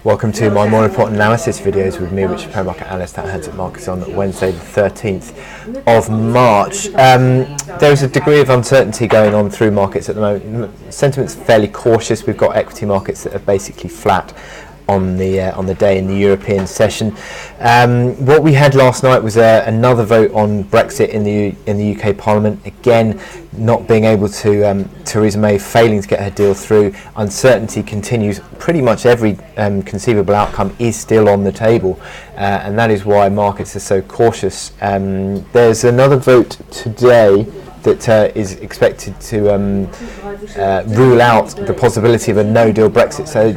Welcome to my more important analysis videos with me, which is Market Analyst at Hantec Markets on Wednesday the 13th of March. There's a degree of uncertainty going on through markets at the moment. Sentiment's fairly cautious. We've got equity markets that are basically flat on the day in the European session. What we had last night was another vote on Brexit in the UK Parliament. Again, not being able to Theresa May failing to get her deal through. Uncertainty continues. Pretty much every conceivable outcome is still on the table, and that is why markets are so cautious. There's another vote today that is expected to rule out the possibility of a no-deal Brexit, so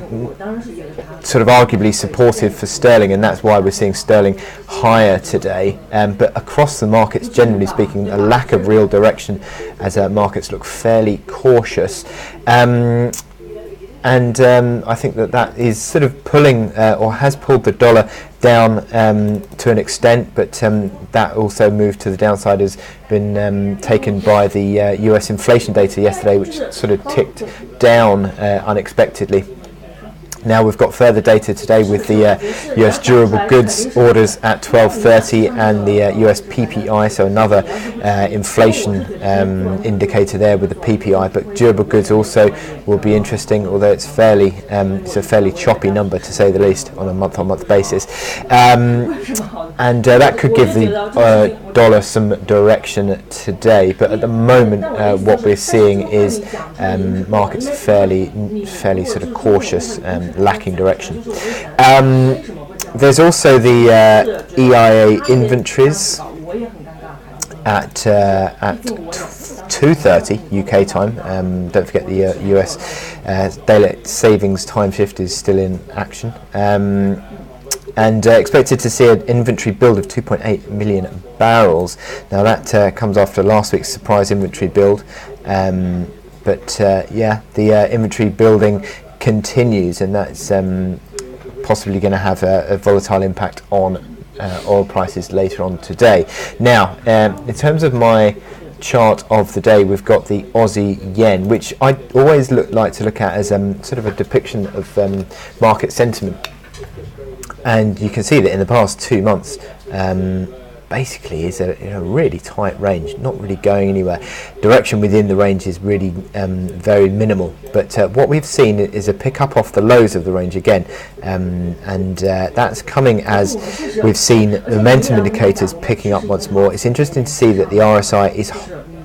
sort of arguably supportive for sterling, and that's why we're seeing sterling higher today. But across the markets, generally speaking, a lack of real direction as markets look fairly cautious. I think that is sort of pulling or has pulled the dollar down to an extent, but that also moved to the downside has been taken by the US inflation data yesterday, which sort of ticked down unexpectedly. Now we've got further data today with the US durable goods orders at 12:30 and the US PPI, so another inflation indicator there with the PPI. But durable goods also will be interesting, although it's a fairly choppy number to say the least on a month-on-month basis, and that could give the dollar some direction today. But at the moment, what we're seeing is markets fairly sort of cautious, lacking direction. There's also the EIA inventories at 2:30 UK time. Don't forget the US daylight savings time shift is still in action. And expected to see an inventory build of 2.8 million barrels. Now that comes after last week's surprise inventory build, but the inventory building continues, and that's possibly going to have a volatile impact on oil prices later on today. Now, in terms of my chart of the day, we've got the Aussie yen, which I always like to look at as sort of a depiction of market sentiment. And you can see that in the past 2 months, basically is in a really tight range, not really going anywhere. Direction within the range is really very minimal. But what we've seen is a pick up off the lows of the range again, and that's coming as we've seen momentum indicators picking up once more. It's interesting to see that the RSI is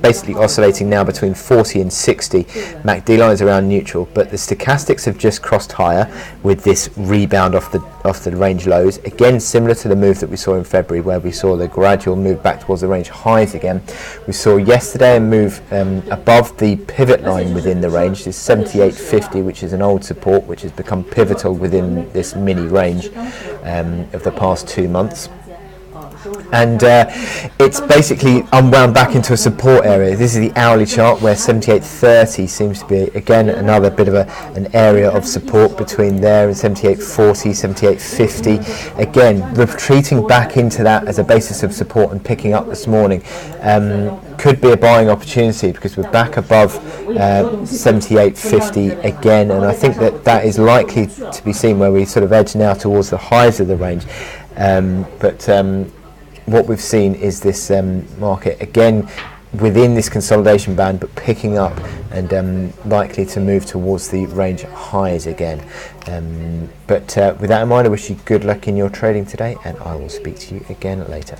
basically oscillating now between 40 and 60. MACD lines around neutral, but the stochastics have just crossed higher with this rebound off the range lows. Again, similar to the move that we saw in February, where we saw the gradual move back towards the range highs again. We saw yesterday a move above the pivot line within the range, this 78.50, which is an old support, which has become pivotal within this mini range of the past 2 months. And it's basically unwound back into a support area. This is the hourly chart where 78.30 seems to be again another bit of an area of support between there and 78.40, 78.50. Again, retreating back into that as a basis of support and picking up this morning. Could be a buying opportunity because we're back above 78.50 again, and I think that is likely to be seen where we sort of edge now towards the highs of the range. What we've seen is this market again within this consolidation band, but picking up and likely to move towards the range highs again. With that in mind, I wish you good luck in your trading today, and I will speak to you again later.